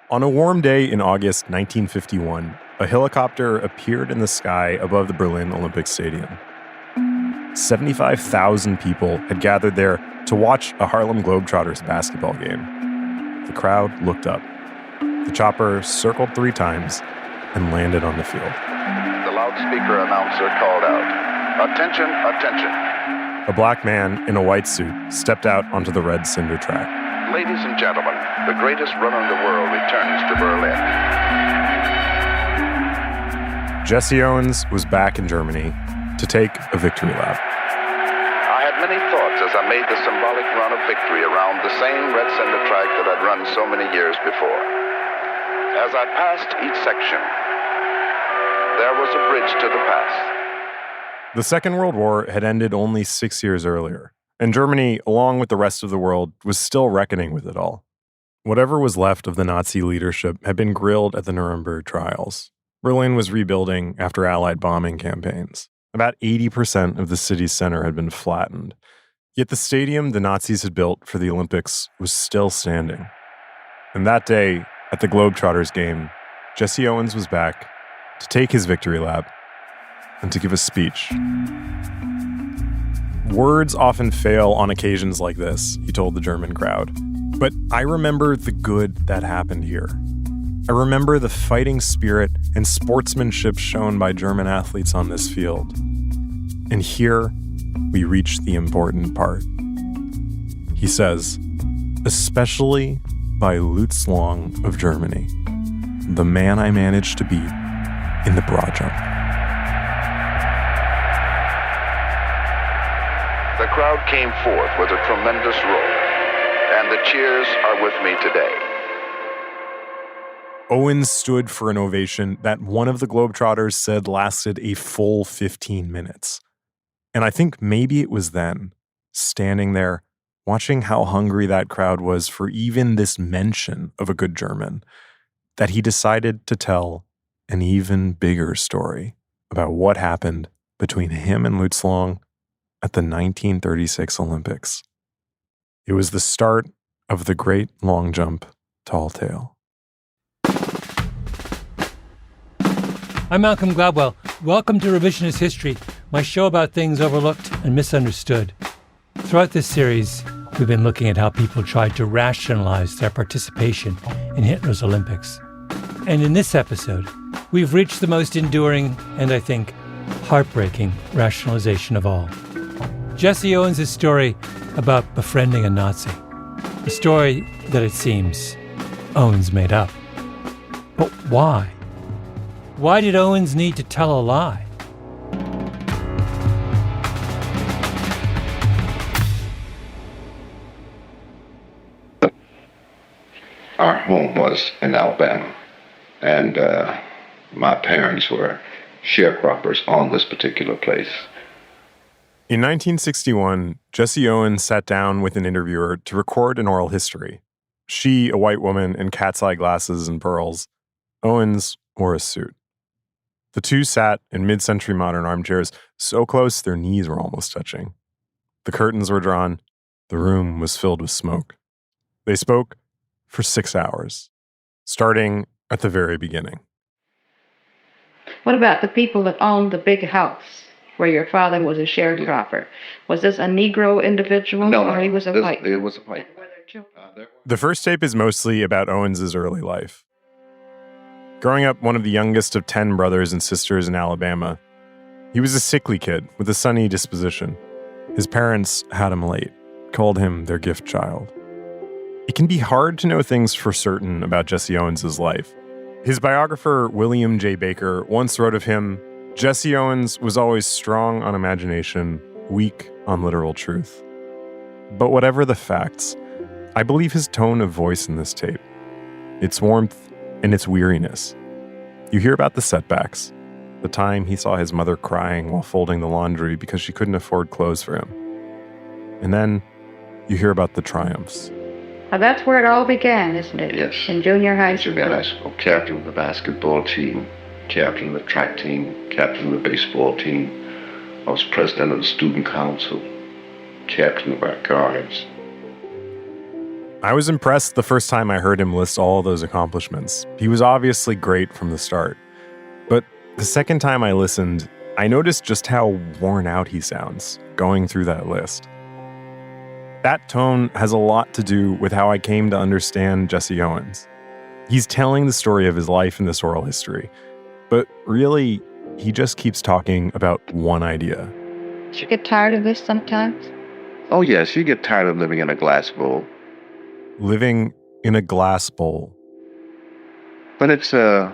On a warm day in August 1951, a helicopter appeared in the sky above the Berlin Olympic Stadium. 75,000 people had gathered there to watch a Harlem Globetrotters basketball game. The crowd looked up. The chopper circled 3 times and landed on the field. The loudspeaker announcer called out, "Attention, attention." A black man in a white suit stepped out onto the red cinder track. "Ladies and gentlemen, the greatest runner in the world returns to Berlin." Jesse Owens was back in Germany to take a victory lap. I had many thoughts as I made the symbolic run of victory around the same red cinder track that I'd run so many years before. As I passed each section, there was a bridge to the past. The Second World War had ended only 6 years earlier, and Germany, along with the rest of the world, was still reckoning with it all. Whatever was left of the Nazi leadership had been grilled at the Nuremberg trials. Berlin was rebuilding after Allied bombing campaigns. About 80% of the city's center had been flattened. Yet the stadium the Nazis had built for the Olympics was still standing. And that day, at the Globetrotters game, Jesse Owens was back to take his victory lap and to give a speech. Words often fail on occasions like this, he told the German crowd. But I remember the good that happened here. I remember the fighting spirit and sportsmanship shown by German athletes on this field. And here, we reach the important part. He says, especially by Luz Long of Germany, the man I managed to beat in the broad jump. The crowd came forth with a tremendous roar, and the cheers are with me today. Owens stood for an ovation that one of the Globetrotters said lasted a full 15 minutes. And I think maybe it was then, standing there, watching how hungry that crowd was for even this mention of a good German, that he decided to tell an even bigger story about what happened between him and Luz Long at the 1936 Olympics. It was the start of the great long jump tall tale. I'm Malcolm Gladwell. Welcome to Revisionist History, my show about things overlooked and misunderstood. Throughout this series, we've been looking at how people tried to rationalize their participation in Hitler's Olympics. And in this episode, we've reached the most enduring and, I think, heartbreaking rationalization of all. Jesse Owens' story about befriending a Nazi. A story that, it seems, Owens made up. But why? Why did Owens need to tell a lie? Our home was in Alabama, and my parents were sharecroppers on this particular place. In 1961, Jesse Owens sat down with an interviewer to record an oral history. She, a white woman in cat's eye glasses and pearls. Owens wore a suit. The two sat in mid-century modern armchairs so close their knees were almost touching. The curtains were drawn. The room was filled with smoke. They spoke for 6 hours, starting at the very beginning. What about the people that owned the big house where your father was a sharecropper? Was this a Negro individual, or he was a white? It was a white. The first tape is mostly about Owens' early life. Growing up one of the youngest of 10 brothers and sisters in Alabama, he was a sickly kid with a sunny disposition. His parents had him late, called him their gift child. It can be hard to know things for certain about Jesse Owens' life. His biographer, William J. Baker, once wrote of him, Jesse Owens was always strong on imagination, weak on literal truth. But whatever the facts, I believe his tone of voice in this tape, its warmth and its weariness. You hear about the setbacks, the time he saw his mother crying while folding the laundry because she couldn't afford clothes for him. And then you hear about the triumphs. Now that's where it all began, isn't it? Yes. In junior high school. Junior high school, captain of the basketball team, captain of the track team, captain of the baseball team. I was president of the student council, captain of our guards. I was impressed the first time I heard him list all those accomplishments. He was obviously great from the start. But the second time I listened, I noticed just how worn out he sounds going through that list. That tone has a lot to do with how I came to understand Jesse Owens. He's telling the story of his life in this oral history, but really, he just keeps talking about one idea. Did you get tired of this sometimes? Oh, yes, you get tired of living in a glass bowl. Living in a glass bowl. But it's a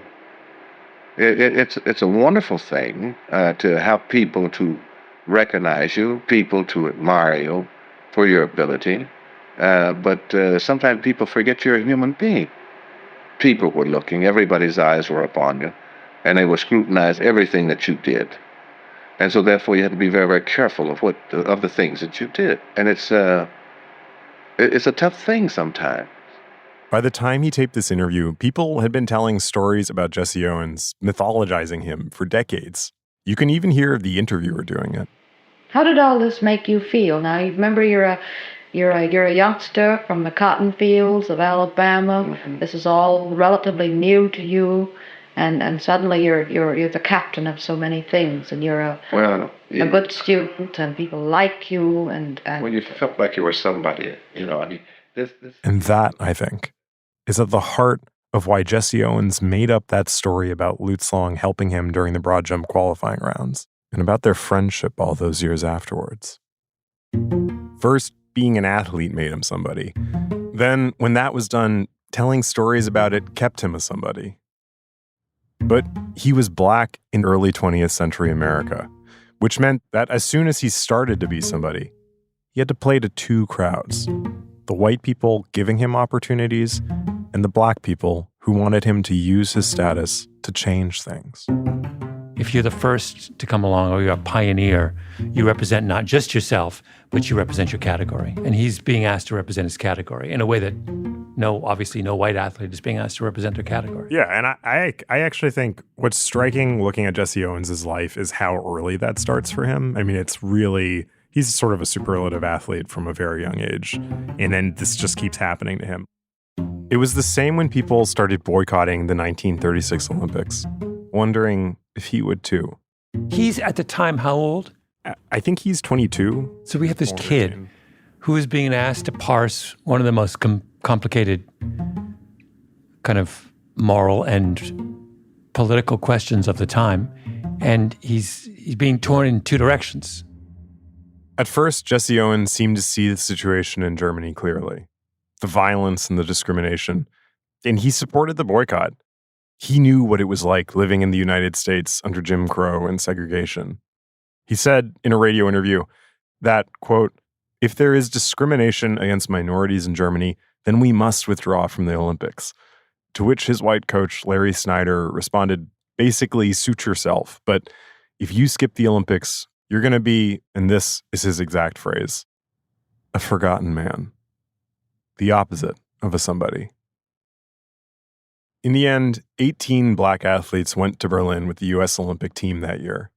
wonderful thing to have people to recognize you, people to admire you for your ability. But sometimes people forget you're a human being. People were looking, everybody's eyes were upon you, and they would scrutinize everything that you did. And so therefore you had to be very, very careful of the things that you did. And it's a tough thing sometimes. By the time he taped this interview, people had been telling stories about Jesse Owens, mythologizing him for decades. You can even hear the interviewer doing it. How did all this make you feel? Now, you remember you're a youngster from the cotton fields of Alabama. Mm-hmm. This is all relatively new to you, and suddenly you're the captain of so many things, and you're a good student, and people like you, and well, you felt like you were somebody, I mean, this. And that, I think, is at the heart of why Jesse Owens made up that story about Luz Long helping him during the broad jump qualifying rounds, and about their friendship all those years afterwards. First, being an athlete made him somebody. Then, when that was done, telling stories about it kept him a somebody. But he was black in early 20th century America, which meant that as soon as he started to be somebody, he had to play to two crowds: the white people giving him opportunities, and the black people who wanted him to use his status to change things. If you're the first to come along, or you're a pioneer, you represent not just yourself, but you represent your category. And he's being asked to represent his category in a way that obviously no white athlete is being asked to represent their category. Yeah, and I actually think what's striking looking at Jesse Owens' life is how early that starts for him. I mean, he's sort of a superlative athlete from a very young age. And then this just keeps happening to him. It was the same when people started boycotting the 1936 Olympics, wondering if he would too. He's at the time how old? I think he's 22. So we have this kid who is being asked to parse one of the most complicated kind of moral and political questions of the time, and he's being torn in two directions. At first, Jesse Owens seemed to see the situation in Germany clearly, the violence and the discrimination, and he supported the boycott. He knew what it was like living in the United States under Jim Crow and segregation. He said in a radio interview that, quote, "If there is discrimination against minorities in Germany, then we must withdraw from the Olympics." To which his white coach, Larry Snyder, responded, basically, suit yourself, but if you skip the Olympics, you're going to be, and this is his exact phrase, a forgotten man. The opposite of a somebody. In the end, 18 black athletes went to Berlin with the U.S. Olympic team that year.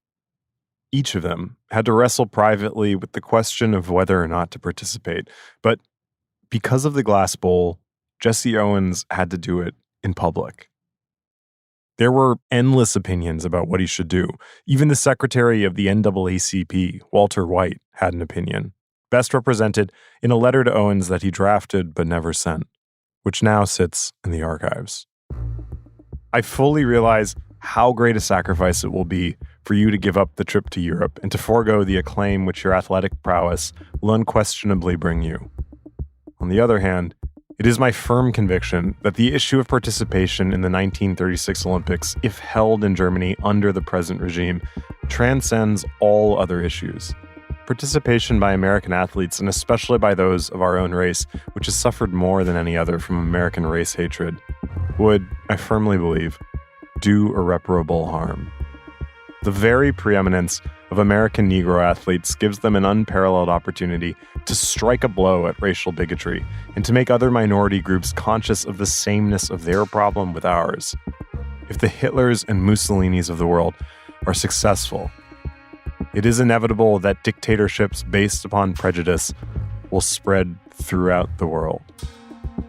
Each of them had to wrestle privately with the question of whether or not to participate. But because of the glass bowl, Jesse Owens had to do it in public. There were endless opinions about what he should do. Even the secretary of the NAACP, Walter White, had an opinion, best represented in a letter to Owens that he drafted but never sent, which now sits in the archives. I fully realize how great a sacrifice it will be for you to give up the trip to Europe and to forego the acclaim which your athletic prowess will unquestionably bring you. On the other hand, it is my firm conviction that the issue of participation in the 1936 Olympics, if held in Germany under the present regime, transcends all other issues. Participation by American athletes, and especially by those of our own race, which has suffered more than any other from American race hatred, would, I firmly believe, do irreparable harm. The very preeminence of American Negro athletes gives them an unparalleled opportunity to strike a blow at racial bigotry and to make other minority groups conscious of the sameness of their problem with ours. If the Hitlers and Mussolinis of the world are successful, it is inevitable that dictatorships based upon prejudice will spread throughout the world.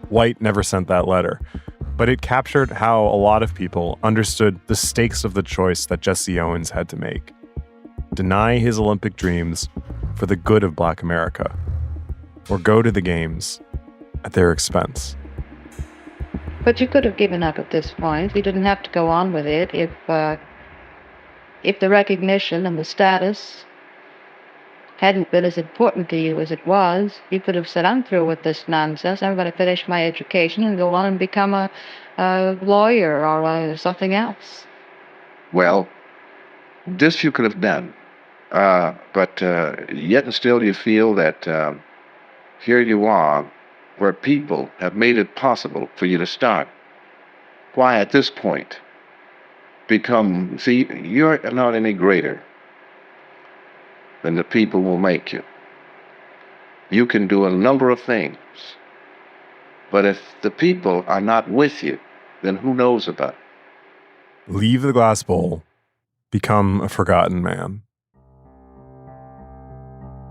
White never sent that letter, but it captured how a lot of people understood the stakes of the choice that Jesse Owens had to make. Deny his Olympic dreams for the good of Black America, or go to the Games at their expense. But you could have given up at this point. You didn't have to go on with it if the recognition and the status hadn't been as important to you as it was. You could have said, I'm through with this nonsense. I'm going to finish my education and go on and become a lawyer or something else. Well, this you could have done. But yet and still you feel that here you are, where people have made it possible for you to start. Why at this point you're not any greater than the people will make you. You can do a number of things, but if the people are not with you, then who knows about it? Leave the glass bowl, become a forgotten man.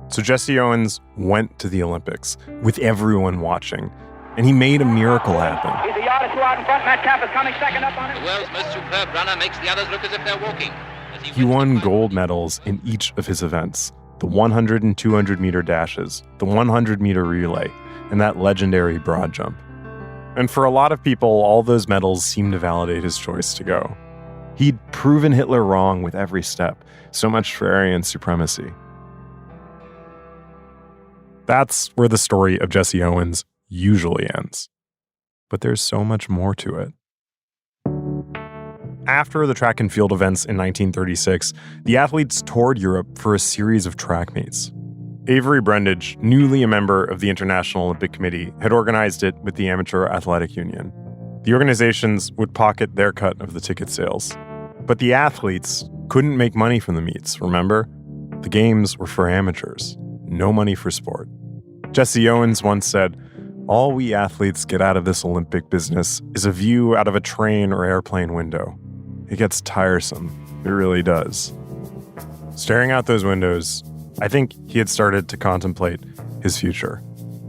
So Jesse Owens went to the Olympics with everyone watching, and he made a miracle happen. He's the yardage who out in front. Metcalf is coming second up on him. The world's most superb runner makes the others look as if they're walking. He won gold medals in each of his events, the 100 and 200 meter dashes, the 100 meter relay, and that legendary broad jump. And for a lot of people, all those medals seemed to validate his choice to go. He'd proven Hitler wrong with every step. So much for Aryan supremacy. That's where the story of Jesse Owens usually ends. But there's so much more to it. After the track and field events in 1936, the athletes toured Europe for a series of track meets. Avery Brundage, newly a member of the International Olympic Committee, had organized it with the Amateur Athletic Union. The organizations would pocket their cut of the ticket sales. But the athletes couldn't make money from the meets, remember? The games were for amateurs, no money for sport. Jesse Owens once said, "All we athletes get out of this Olympic business is a view out of a train or airplane window. It gets tiresome. It really does." Staring out those windows, I think he had started to contemplate his future.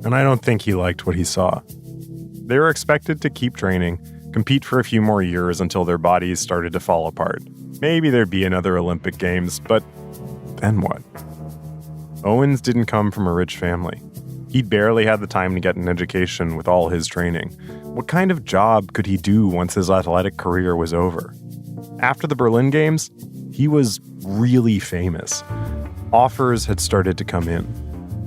And I don't think he liked what he saw. They were expected to keep training, compete for a few more years until their bodies started to fall apart. Maybe there'd be another Olympic Games, but then what? Owens didn't come from a rich family. He'd barely had the time to get an education with all his training. What kind of job could he do once his athletic career was over? After the Berlin Games, he was really famous. Offers had started to come in.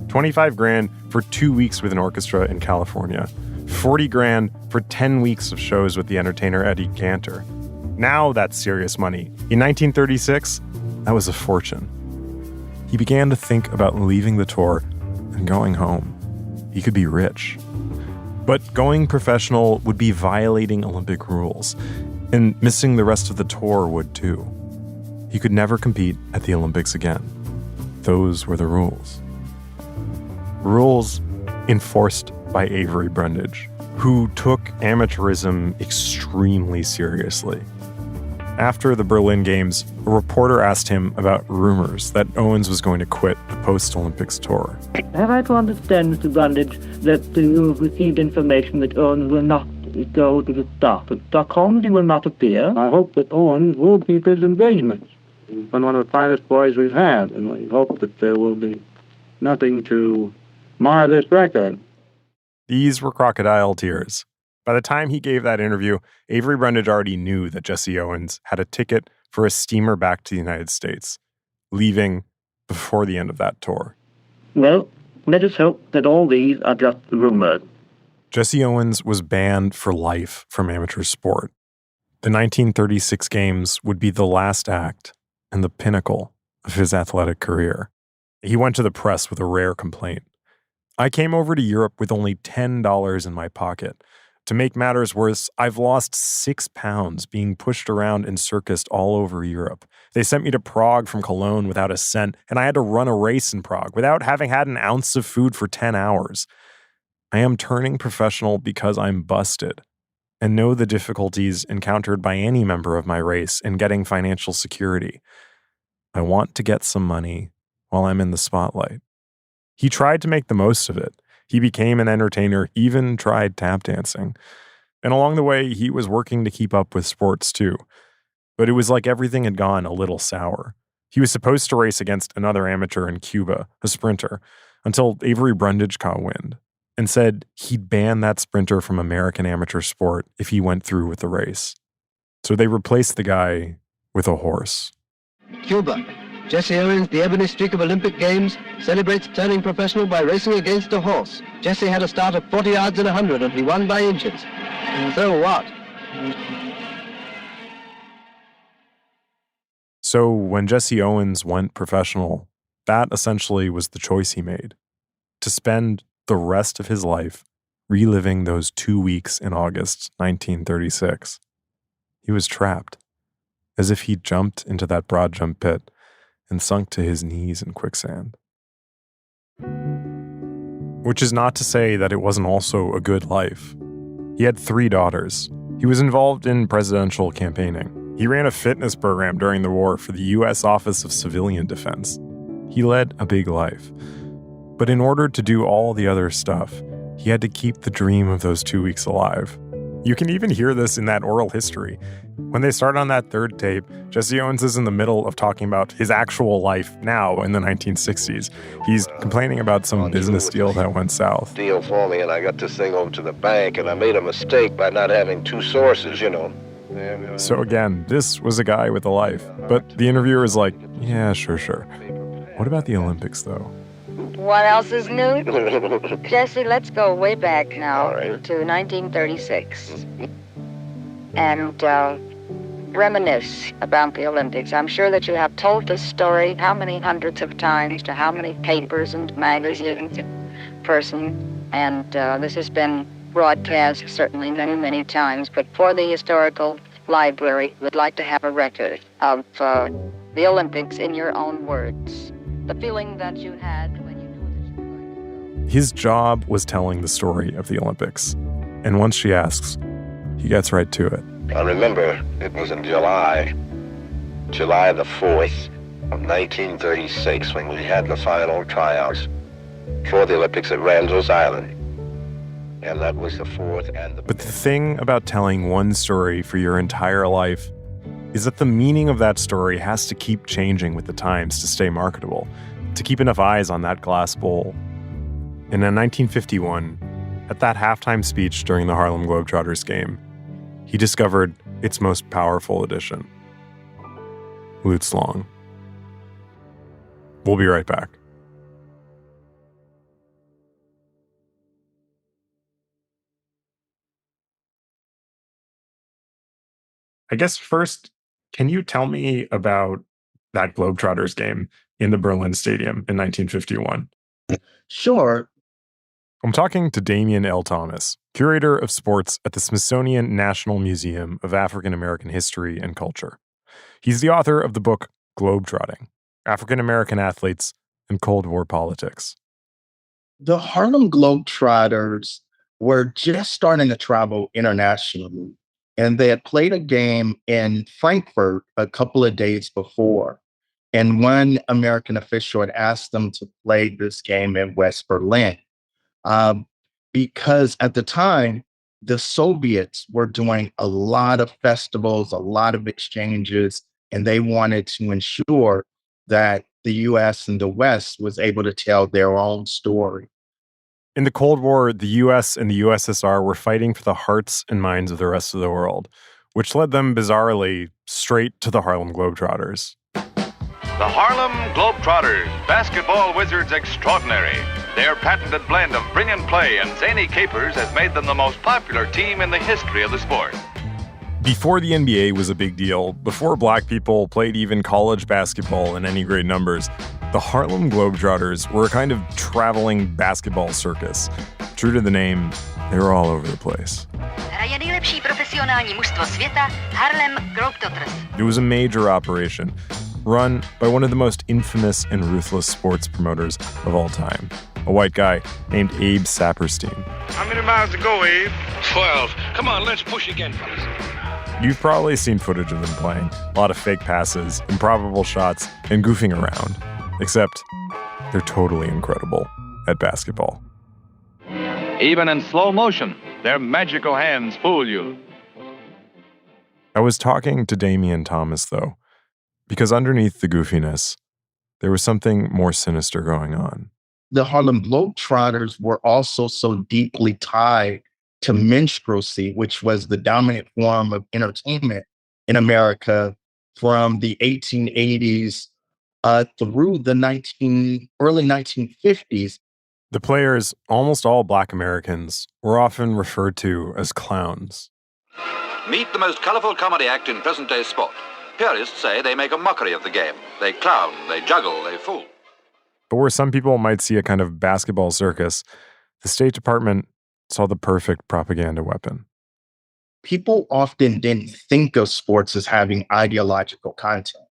$25,000 for 2 weeks with an orchestra in California. $40,000 for 10 weeks of shows with the entertainer Eddie Cantor. Now that's serious money. In 1936, that was a fortune. He began to think about leaving the tour and going home. He could be rich. But going professional would be violating Olympic rules, and missing the rest of the tour would too. He could never compete at the Olympics again. Those were the rules. Rules enforced by Avery Brundage, who took amateurism extremely seriously. After the Berlin Games, a reporter asked him about rumors that Owens was going to quit the post-Olympics tour. Have I to understand, Mr. Brundage, that you have received information that Owens will not go to the start at Stockholm? He will not appear. I hope that Owens will keep his engagement. He's been one of the finest boys we've had, and we hope that there will be nothing to mar this record. These were crocodile tears. By the time he gave that interview, Avery Brundage already knew that Jesse Owens had a ticket for a steamer back to the United States, leaving before the end of that tour. Well, let us hope that all these are just rumors. Jesse Owens was banned for life from amateur sport. The 1936 Games would be the last act and the pinnacle of his athletic career. He went to the press with a rare complaint. "I came over to Europe with only $10 in my pocket. To make matters worse, I've lost 6 pounds being pushed around and circused all over Europe. They sent me to Prague from Cologne without a cent, and I had to run a race in Prague without having had an ounce of food for 10 hours. I am turning professional because I'm busted, and know the difficulties encountered by any member of my race in getting financial security. I want to get some money while I'm in the spotlight." He tried to make the most of it. He became an entertainer, even tried tap dancing. And along the way, he was working to keep up with sports too. But it was like everything had gone a little sour. He was supposed to race against another amateur in Cuba, a sprinter, until Avery Brundage caught wind and said he'd ban that sprinter from American amateur sport if he went through with the race. So they replaced the guy with a horse. Cuba. Jesse Owens, the ebony streak of Olympic Games, celebrates turning professional by racing against a horse. Jesse had a start of 40 yards in 100 and he won by inches. So what? So when Jesse Owens went professional, that essentially was the choice he made. To spend the rest of his life reliving those 2 weeks in August 1936. He was trapped, as if he'd jumped into that broad jump pit and sunk to his knees in quicksand. Which is not to say that it wasn't also a good life. He had 3 daughters. He was involved in presidential campaigning. He ran a fitness program during the war for the U.S. Office of Civilian Defense. He led a big life. But in order to do all the other stuff, he had to keep the dream of those 2 weeks alive. You can even hear this in that oral history. When they start on that third tape, Jesse Owens is in the middle of talking about his actual life now in the 1960s. He's complaining about some business deal that went south. Deal for me, and I got this thing over to the bank, and I made a mistake by not having 2 sources, you know. So again, this was a guy with a life. But the interviewer is like, yeah, sure. What about the Olympics, though? What else is new? Jesse, let's go way back now Right. to 1936 and reminisce about the Olympics. I'm sure that you have told this story how many hundreds of times to how many papers and magazines and person, and this has been broadcast certainly many times, but for the historical library, we'd like to have a record of the Olympics in your own words. The feeling that you had when you knew that you were going to go. His job was telling the story of the Olympics. And once she asks, he gets right to it. I remember it was in July the 4th of 1936 when we had the final tryouts for the Olympics at Randall's Island. And that was the 4th and the... But the thing about telling one story for your entire life is that the meaning of that story has to keep changing with the times to stay marketable, to keep enough eyes on that glass bowl. And in 1951, at that halftime speech during the Harlem Globetrotters game, he discovered its most powerful edition, Luz Long. We'll be right back. I guess first, can you tell me about that Globetrotters game in the Berlin Stadium in 1951? Sure. I'm talking to Damian L. Thomas, curator of sports at the Smithsonian National Museum of African American History and Culture. He's the author of the book Globetrotting: African American Athletes and Cold War Politics. The Harlem Globetrotters were just starting to travel internationally, and they had played a game in Frankfurt a couple of days before. And one American official had asked them to play this game in West Berlin because at the time, the Soviets were doing a lot of festivals, a lot of exchanges, and they wanted to ensure that the U.S. and the West was able to tell their own story. In the Cold War, the U.S. and the USSR were fighting for the hearts and minds of the rest of the world, which led them, bizarrely, straight to the Harlem Globetrotters. The Harlem Globetrotters, basketball wizards extraordinary. Their patented blend of brilliant play and zany capers has made them the most popular team in the history of the sport. Before the NBA was a big deal, before black people played even college basketball in any great numbers, the Harlem Globetrotters were a kind of traveling basketball circus. True to the name, they were all over the place. It was a major operation, run by one of the most infamous and ruthless sports promoters of all time, a white guy named Abe Saperstein. How many miles to go, Abe? 12. Come on, let's push again, fellas. You've probably seen footage of them playing. A lot of fake passes, improbable shots, and goofing around. Except, they're totally incredible at basketball. Even in slow motion, their magical hands fool you. I was talking to Damian Thomas, though, because underneath the goofiness, there was something more sinister going on. The Harlem Globetrotters were also so deeply tied to minstrelsy, which was the dominant form of entertainment in America from the 1880s through the early 1950s. The players, almost all Black Americans, were often referred to as clowns. Meet the most colorful comedy act in present-day sport. Purists say they make a mockery of the game. They clown, they juggle, they fool. But where some people might see a kind of basketball circus, the State Department saw the perfect propaganda weapon. People often didn't think of sports as having ideological content.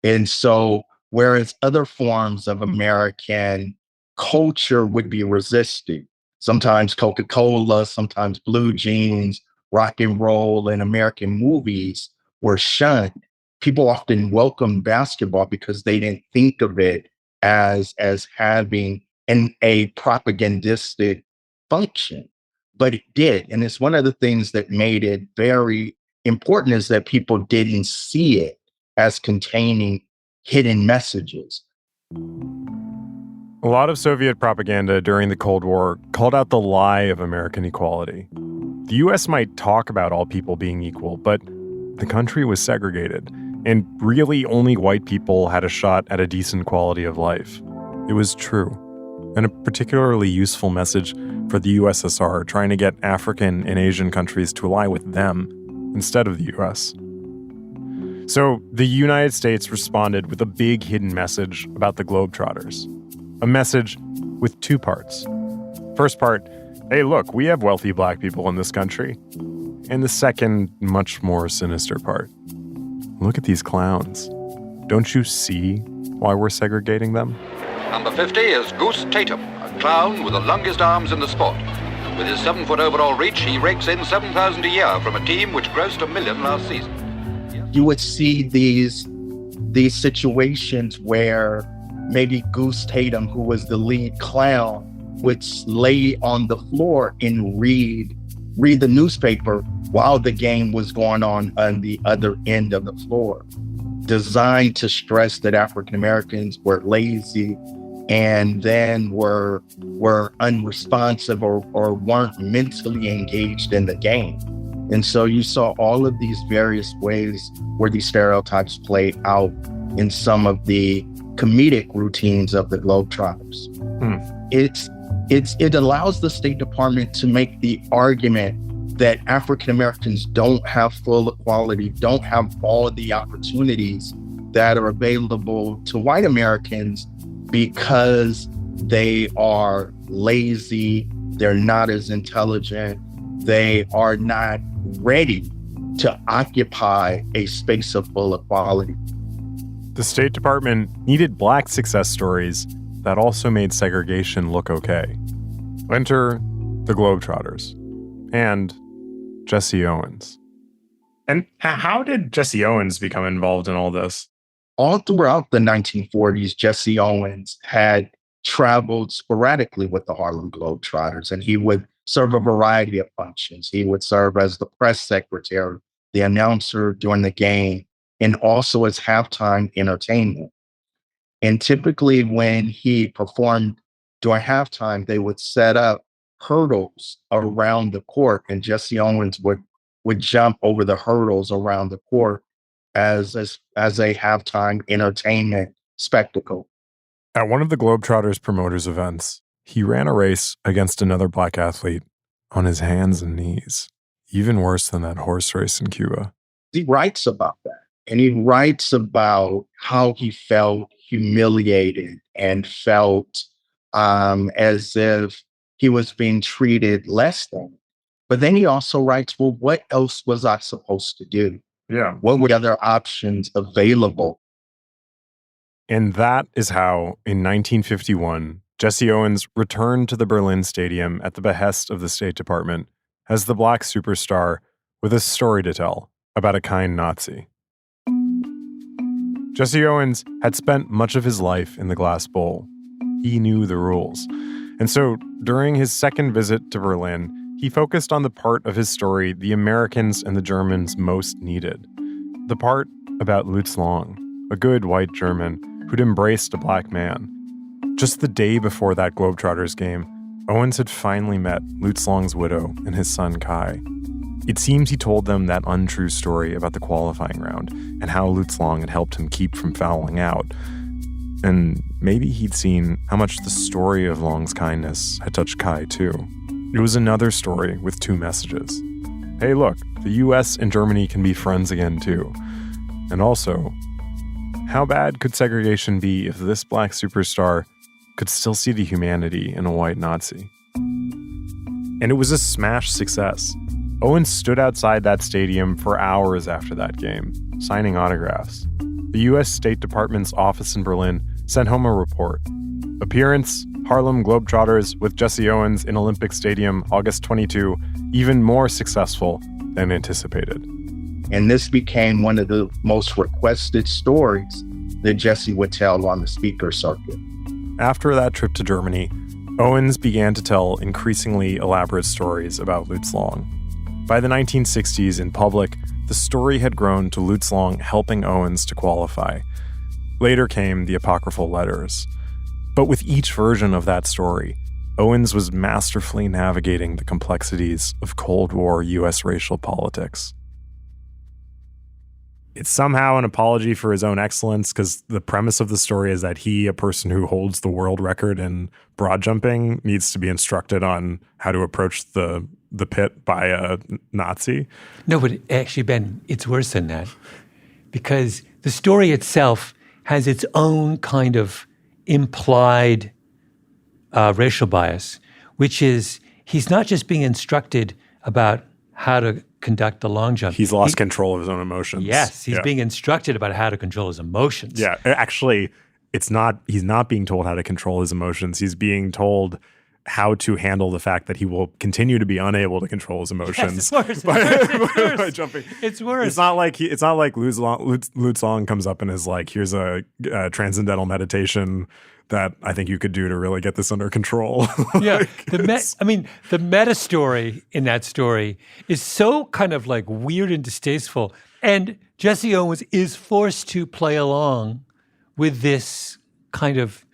And so, whereas other forms of American culture would be resisted, sometimes Coca-Cola, sometimes blue jeans, rock and roll, and American movies were shunned. People often welcomed basketball because they didn't think of it as having a propagandistic function, but it did. And it's one of the things that made it very important is that people didn't see it as containing hidden messages. A lot of Soviet propaganda during the Cold War called out the lie of American equality. The U.S. might talk about all people being equal, but the country was segregated, and really only white people had a shot at a decent quality of life. It was true, and a particularly useful message for the USSR trying to get African and Asian countries to ally with them instead of the U.S. So the United States responded with a big hidden message about the Globetrotters. A message with two parts. First part, hey, look, we have wealthy Black people in this country. And the second, much more sinister part. Look at these clowns. Don't you see why we're segregating them? Number 50 is Goose Tatum, a clown with the longest arms in the sport. With his 7-foot overall reach, he rakes in $7,000 a year from a team which grossed $1 million last season. You would see these situations where maybe Goose Tatum, who was the lead clown, would lay on the floor and read the newspaper while the game was going on the other end of the floor, designed to stress that African Americans were lazy and then were unresponsive or weren't mentally engaged in the game. And so you saw all of these various ways where these stereotypes played out in some of the comedic routines of the Globetrotters. It allows the State Department to make the argument that African Americans don't have full equality, don't have all of the opportunities that are available to white Americans because they are lazy, they're not as intelligent, they are not ready to occupy a space of full equality. The State Department needed Black success stories that also made segregation look okay. Enter the Globetrotters and Jesse Owens. And how did Jesse Owens become involved in all this? All throughout the 1940s, Jesse Owens had traveled sporadically with the Harlem Globetrotters, and he would serve a variety of functions. He would serve as the press secretary, the announcer during the game, and also as halftime entertainment. And typically when he performed during halftime, they would set up hurdles around the court, and Jesse Owens would jump over the hurdles around the court as a halftime entertainment spectacle. At one of the Globetrotters promoters events, he ran a race against another Black athlete on his hands and knees, even worse than that horse race in Cuba. He writes about that, and he writes about how he felt humiliated and felt as if he was being treated less than. But then he also writes, well, what else was I supposed to do? Yeah. What were the other options available? And that is how, in 1951, Jesse Owens returned to the Berlin Stadium at the behest of the State Department as the Black superstar with a story to tell about a kind Nazi. Jesse Owens had spent much of his life in the glass bowl. He knew the rules. And so, during his second visit to Berlin, he focused on the part of his story the Americans and the Germans most needed. The part about Luz Long, a good white German who'd embraced a black man. Just the day before that Globetrotters game, Owens had finally met Luz Long's widow and his son Kai. It seems he told them that untrue story about the qualifying round and how Luz Long had helped him keep from fouling out. And maybe he'd seen how much the story of Long's kindness had touched Kai too. It was another story with two messages. Hey, look, the US and Germany can be friends again too. And also, how bad could segregation be if this black superstar could still see the humanity in a white Nazi? And it was a smash success. Owens stood outside that stadium for hours after that game, signing autographs. The U.S. State Department's office in Berlin sent home a report. Appearance, Harlem Globetrotters with Jesse Owens in Olympic Stadium, August 22, even more successful than anticipated. And this became one of the most requested stories that Jesse would tell on the speaker circuit. After that trip to Germany, Owens began to tell increasingly elaborate stories about Luz Long. By the 1960s, in public, the story had grown to Luz Long helping Owens to qualify. Later came the apocryphal letters. But with each version of that story, Owens was masterfully navigating the complexities of Cold War U.S. racial politics. It's somehow an apology for his own excellence, because the premise of the story is that he, a person who holds the world record in broad jumping, needs to be instructed on how to approach the pit by a Nazi. No, but actually, Ben, it's worse than that. Because the story itself has its own kind of implied racial bias, which is he's not just being instructed about how to conduct the long jump. He's lost control of his own emotions. Yes, he's being instructed about how to control his emotions. Yeah, actually, he's not being told how to control his emotions. He's being told how to handle the fact that he will continue to be unable to control his emotions. Yes, it's worse. By jumping. It's worse. It's not like Luz Long comes up and is like, here's a transcendental meditation that I think you could do to really get this under control. Yeah, the meta story in that story is so kind of like weird and distasteful. And Jesse Owens is forced to play along with this kind of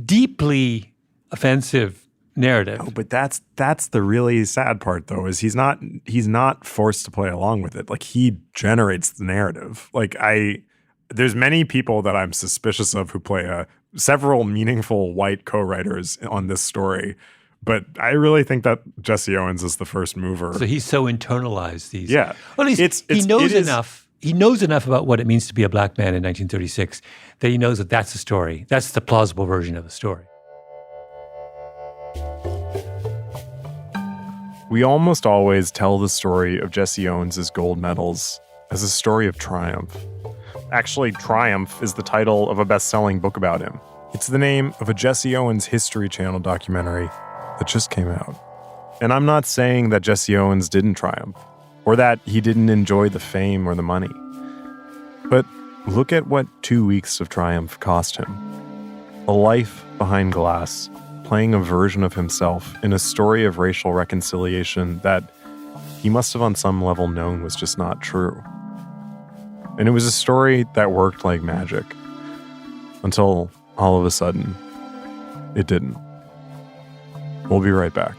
deeply offensive narrative. Oh, but that's the really sad part, though, is he's not forced to play along with it. Like, he generates the narrative. Like, there's many people that I'm suspicious of who play several meaningful white co-writers on this story, but I really think that Jesse Owens is the first mover. So he's so internalized these. Yeah, well, he knows enough. He knows enough about what it means to be a black man in 1936 that he knows that that's the story. That's the plausible version of the story. We almost always tell the story of Jesse Owens' gold medals as a story of triumph. Actually, Triumph is the title of a best-selling book about him. It's the name of a Jesse Owens History Channel documentary that just came out. And I'm not saying that Jesse Owens didn't triumph, or that he didn't enjoy the fame or the money. But look at what 2 weeks of triumph cost him. A life behind glass, playing a version of himself in a story of racial reconciliation that he must have on some level known was just not true. And it was a story that worked like magic, until all of a sudden, it didn't. We'll be right back.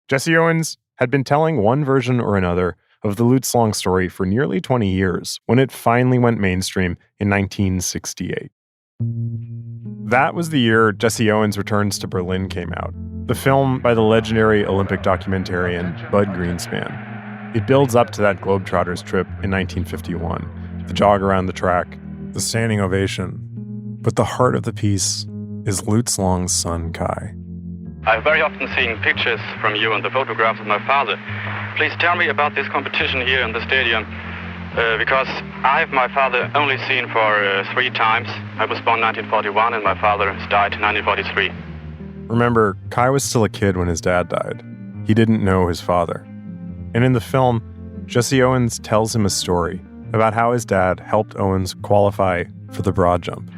Jesse Owens had been telling one version or another of the Luz Long story for nearly 20 years when it finally went mainstream in 1968. That was the year Jesse Owens Returns to Berlin came out, the film by the legendary Olympic documentarian Bud Greenspan. It builds up to that Globetrotters trip in 1951, the jog around the track, the standing ovation. But the heart of the piece is Luz Long's son, Kai. I've very often seen pictures from you and the photographs of my father. Please tell me about this competition here in the stadium, because I have my father only seen for 3 times. I was born 1941 and my father died in 1943. Remember, Kai was still a kid when his dad died. He didn't know his father. And in the film, Jesse Owens tells him a story about how his dad helped Owens qualify for the broad jump.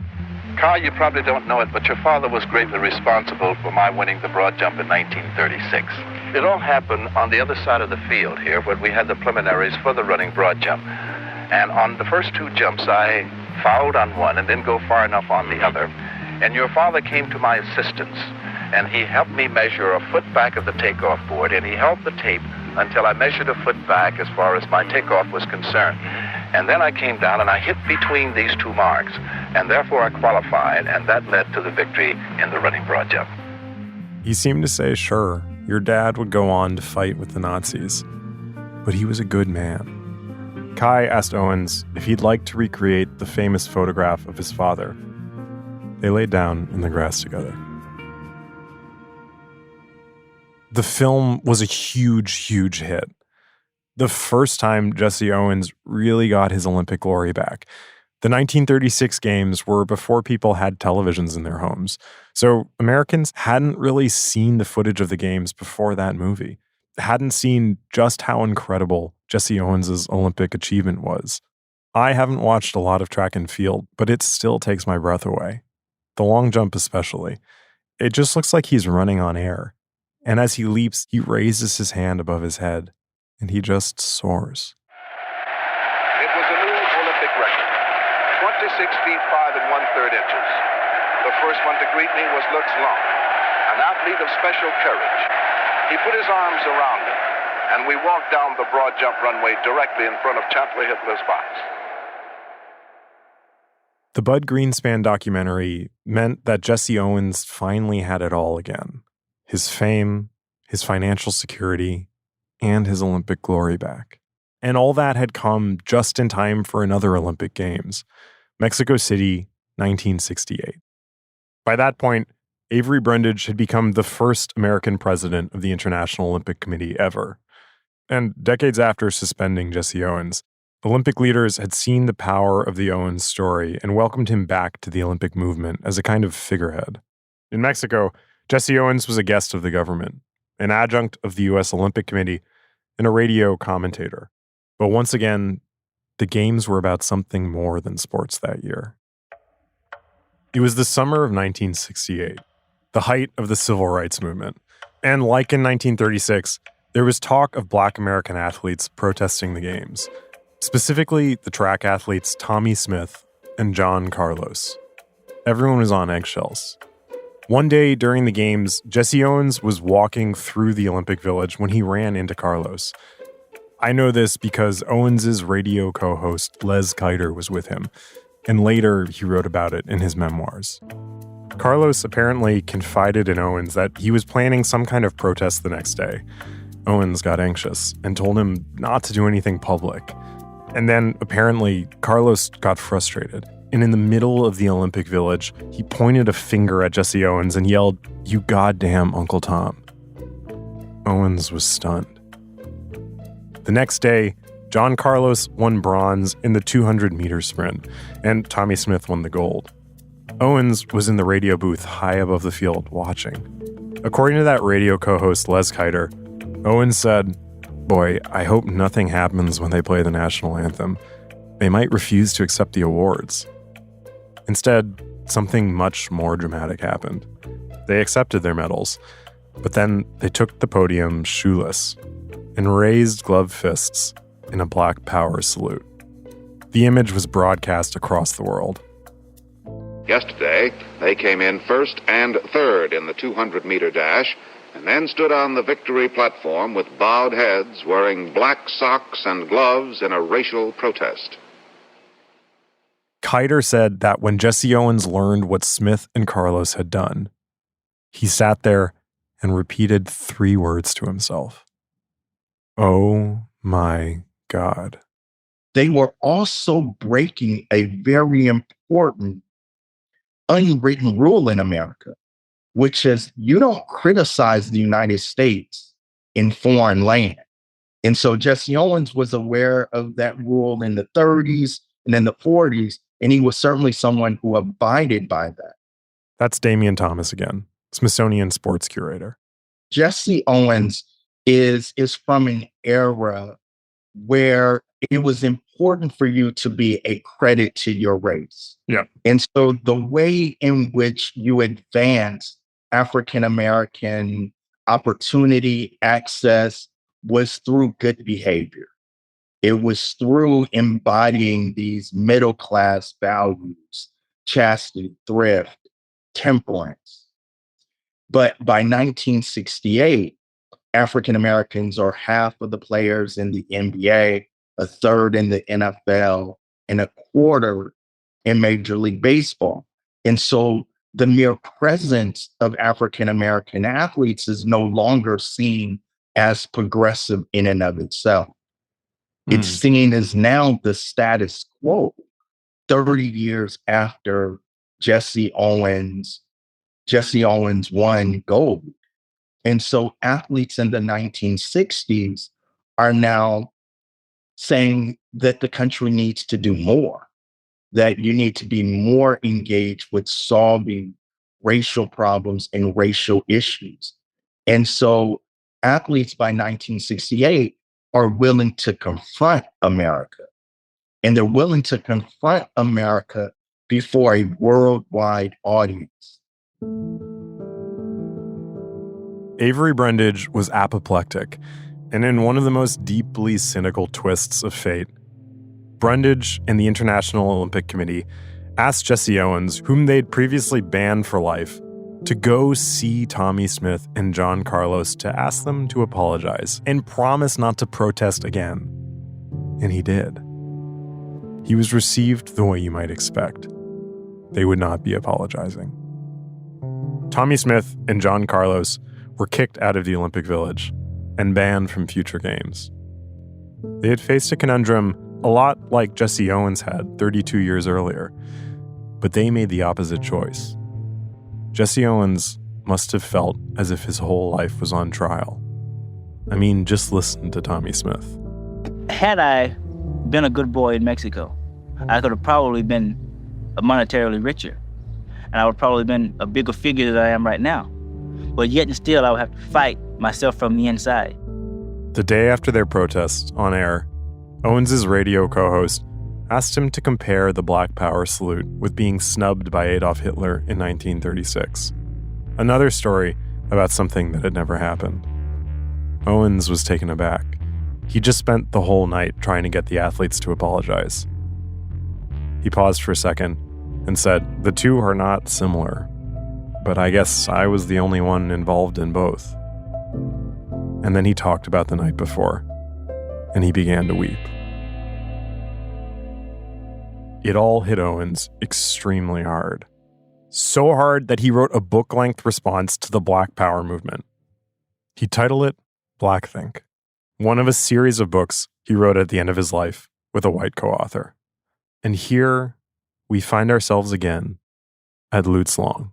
Kai, you probably don't know it, but your father was greatly responsible for my winning the broad jump in 1936. It all happened on the other side of the field here, where we had the preliminaries for the running broad jump. And on the first two jumps, I fouled on one and didn't go far enough on the other. And your father came to my assistance, and he helped me measure a foot back of the takeoff board, and he held the tape until I measured a foot back as far as my takeoff was concerned. And then I came down and I hit between these two marks, and therefore I qualified, and that led to the victory in the running broad jump. He seemed to say, sure, your dad would go on to fight with the Nazis, but he was a good man. Kai asked Owens if he'd like to recreate the famous photograph of his father. They laid down in the grass together. The film was a huge, huge hit. The first time Jesse Owens really got his Olympic glory back. The 1936 games were before people had televisions in their homes, so Americans hadn't really seen the footage of the games before that movie, hadn't seen just how incredible Jesse Owens' Olympic achievement was. I haven't watched a lot of track and field, but it still takes my breath away. The long jump especially. It just looks like he's running on air. And as he leaps, he raises his hand above his head, and he just soars. It was a new Olympic record, 26 feet 5 1/3 inches. The first one to greet me was Luz Long, an athlete of special courage. He put his arms around me, and we walked down the broad jump runway directly in front of Chancellor Hitler's box. The Bud Greenspan documentary meant that Jesse Owens finally had it all again. His fame, his financial security, and his Olympic glory back. And all that had come just in time for another Olympic Games, Mexico City, 1968. By that point, Avery Brundage had become the first American president of the International Olympic Committee ever. And decades after suspending Jesse Owens, Olympic leaders had seen the power of the Owens story and welcomed him back to the Olympic movement as a kind of figurehead. In Mexico, Jesse Owens was a guest of the government, an adjunct of the U.S. Olympic Committee, and a radio commentator. But once again, the games were about something more than sports that year. It was the summer of 1968, the height of the civil rights movement. And like in 1936, there was talk of Black American athletes protesting the games, specifically the track athletes Tommy Smith and John Carlos. Everyone was on eggshells. One day during the games, Jesse Owens was walking through the Olympic Village when he ran into Carlos. I know this because Owens' radio co-host Les Kiter was with him, and later he wrote about it in his memoirs. Carlos apparently confided in Owens that he was planning some kind of protest the next day. Owens got anxious and told him not to do anything public. And then, apparently, Carlos got frustrated. And in the middle of the Olympic Village, he pointed a finger at Jesse Owens and yelled, "You goddamn Uncle Tom." Owens was stunned. The next day, John Carlos won bronze in the 200-meter sprint, and Tommy Smith won the gold. Owens was in the radio booth high above the field watching. According to that radio co-host Les Kiter, Owens said, "Boy, I hope nothing happens when they play the national anthem. They might refuse to accept the awards." Instead, something much more dramatic happened. They accepted their medals, but then they took the podium shoeless and raised gloved fists in a Black Power salute. The image was broadcast across the world. Yesterday, they came in first and third in the 200-meter dash, and then stood on the victory platform with bowed heads, wearing black socks and gloves in a racial protest. Kiter said that when Jesse Owens learned what Smith and Carlos had done, he sat there and repeated 3 words to himself. "Oh my God." They were also breaking a very important unwritten rule in America, which is you don't criticize the United States in foreign land. And so Jesse Owens was aware of that rule in the 30s and in the 40s, and he was certainly someone who abided by that. That's Damian Thomas again, Smithsonian sports curator. Jesse Owens is from an era where it was important for you to be a credit to your race. Yeah. And so the way in which you advance African-American opportunity, access, was through good behavior. It was through embodying these middle-class values, chastity, thrift, temperance. But by 1968, African Americans are half of the players in the NBA, a third in the NFL, and a quarter in Major League Baseball. And so the mere presence of African American athletes is no longer seen as progressive in and of itself. It's seen as now the status quo 30 years after Jesse Owens won gold. And so athletes in the 1960s are now saying that the country needs to do more, that you need to be more engaged with solving racial problems and racial issues. And so athletes by 1968 are willing to confront America. And they're willing to confront America before a worldwide audience. Avery Brundage was apoplectic, and in one of the most deeply cynical twists of fate, Brundage and the International Olympic Committee asked Jesse Owens, whom they'd previously banned for life, to go see Tommie Smith and John Carlos to ask them to apologize and promise not to protest again. And he did. He was received the way you might expect. They would not be apologizing. Tommie Smith and John Carlos were kicked out of the Olympic Village and banned from future games. They had faced a conundrum a lot like Jesse Owens had 32 years earlier, but they made the opposite choice. Jesse Owens must have felt as if his whole life was on trial. I mean, just listen to Tommie Smith. Had I been a good boy in Mexico, I could have probably been monetarily richer, and I would probably been a bigger figure than I am right now. But yet and still, I would have to fight myself from the inside. The day after their protest, on air, Owens' radio co-host asked him to compare the Black Power salute with being snubbed by Adolf Hitler in 1936. Another story about something that had never happened. Owens was taken aback. He just spent the whole night trying to get the athletes to apologize. He paused for a second and said, "The two are not similar, but I guess I was the only one involved in both." And then he talked about the night before, and he began to weep. It all hit Owens extremely hard. So hard that he wrote a book-length response to the Black Power movement. He titled it Blackthink, one of a series of books he wrote at the end of his life with a white co-author. And here we find ourselves again at Luz Long.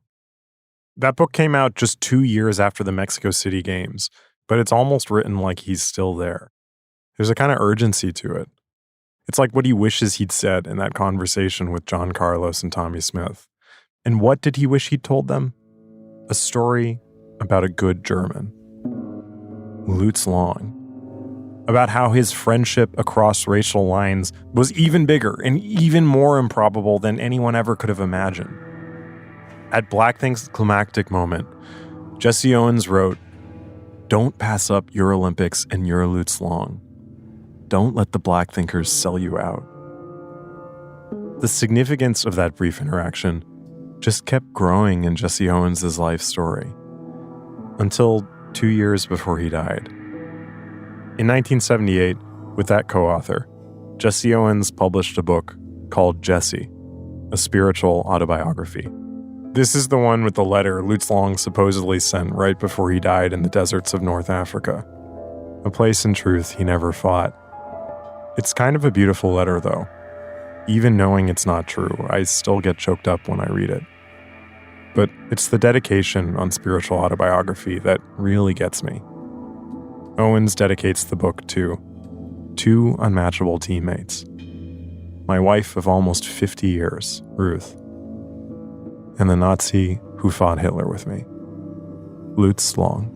That book came out just 2 years after the Mexico City Games, but it's almost written like he's still there. There's a kind of urgency to it. It's like what he wishes he'd said in that conversation with John Carlos and Tommie Smith. And what did he wish he'd told them? A story about a good German. Luz Long. About how his friendship across racial lines was even bigger and even more improbable than anyone ever could have imagined. At Blackthink's climactic moment, Jesse Owens wrote, "Don't pass up your Olympics and your Luz Long. Don't let the Black thinkers sell you out." The significance of that brief interaction just kept growing in Jesse Owens' life story until 2 years before he died. In 1978, with that co-author, Jesse Owens published a book called Jesse, a spiritual autobiography. This is the one with the letter Luz Long supposedly sent right before he died in the deserts of North Africa, a place in truth he never fought. It's kind of a beautiful letter, though. Even knowing it's not true, I still get choked up when I read it. But it's the dedication on spiritual autobiography that really gets me. Owens dedicates the book to 2 unmatchable teammates. My wife of almost 50 years, Ruth, and the Nazi who fought Hitler with me, Luz Long.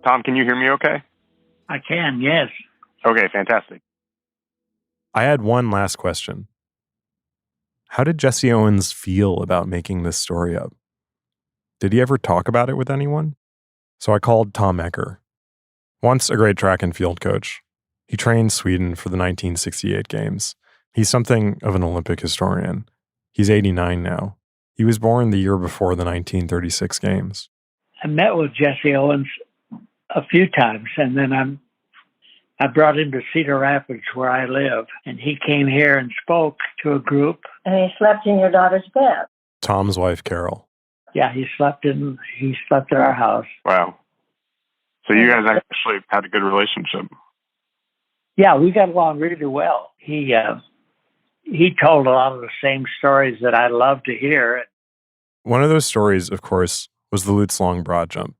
Tom, can you hear me okay? I can, yes. Okay, fantastic. I had one last question. How did Jesse Owens feel about making this story up? Did he ever talk about it with anyone? So I called Tom Ecker. Once a great track and field coach, he trained Sweden for the 1968 Games. He's something of an Olympic historian. He's 89 now. He was born the year before the 1936 Games. I met with Jesse Owens a few times, and then I brought him to Cedar Rapids, where I live, and he came here and spoke to a group. And he slept in your daughter's bed. Tom's wife, Carol. Yeah, he slept at our house. Wow. So you guys actually had a good relationship. Yeah, we got along really well. He told a lot of the same stories that I love to hear. One of those stories, of course, was the Luz Long broad jump.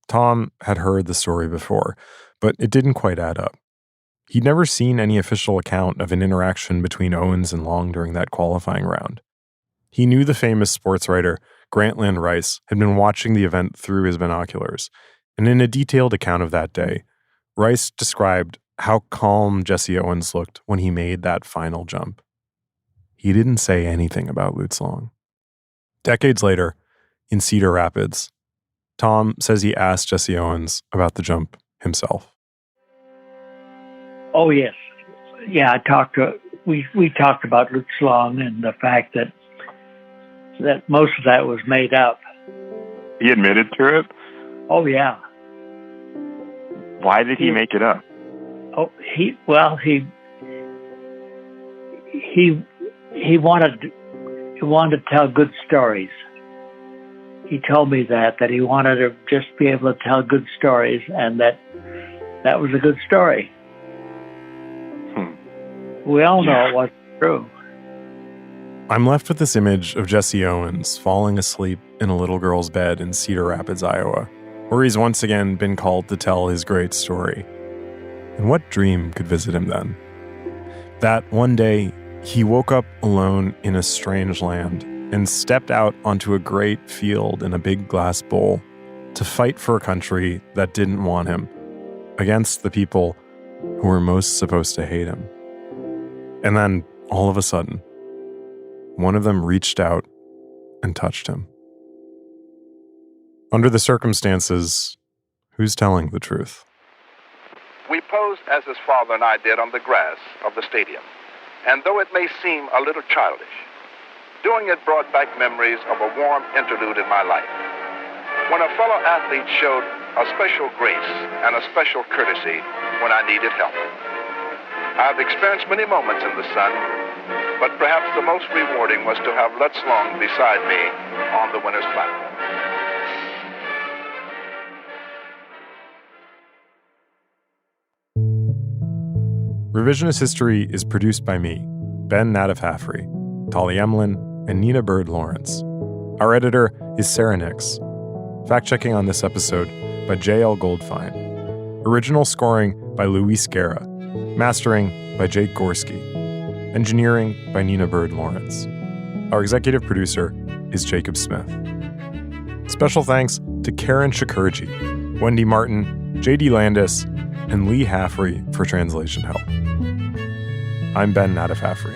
Tom had heard the story before, but it didn't quite add up. He'd never seen any official account of an interaction between Owens and Long during that qualifying round. He knew the famous sports writer Grantland Rice had been watching the event through his binoculars, and in a detailed account of that day, Rice described how calm Jesse Owens looked when he made that final jump. He didn't say anything about Luz Long. Decades later, in Cedar Rapids, Tom says he asked Jesse Owens about the jump himself. Oh, yes. Yeah, we talked about Luz Long and the fact that most of that was made up. He admitted to it? Oh, yeah. Why did he make it up? Oh, he wanted to tell good stories. He told me that he wanted to just be able to tell good stories, and that was a good story. We all know it wasn't true. I'm left with this image of Jesse Owens falling asleep in a little girl's bed in Cedar Rapids, Iowa, where he's once again been called to tell his great story. And what dream could visit him then? That one day, he woke up alone in a strange land and stepped out onto a great field in a big glass bowl to fight for a country that didn't want him, against the people who were most supposed to hate him. And then, all of a sudden, one of them reached out and touched him. Under the circumstances, who's telling the truth? We posed as his father and I did on the grass of the stadium. And though it may seem a little childish, doing it brought back memories of a warm interlude in my life, when a fellow athlete showed a special grace and a special courtesy when I needed help. I've experienced many moments in the sun, but perhaps the most rewarding was to have Luz Long beside me on the winner's platform. Revisionist History is produced by me, Ben Nadif-Hafrey, Tali Emlin, and Nina Bird Lawrence. Our editor is Sarah Nix. Fact-checking on this episode by J.L. Goldfein. Original scoring by Luis Guerra. Mastering by Jake Gorski. Engineering by Nina Bird Lawrence. Our executive producer is Jacob Smith. Special thanks to Karen Shakurji, Wendy Martin, J.D. Landis, and Lee Hafrey for translation help. I'm Ben Nadif-Hafrey.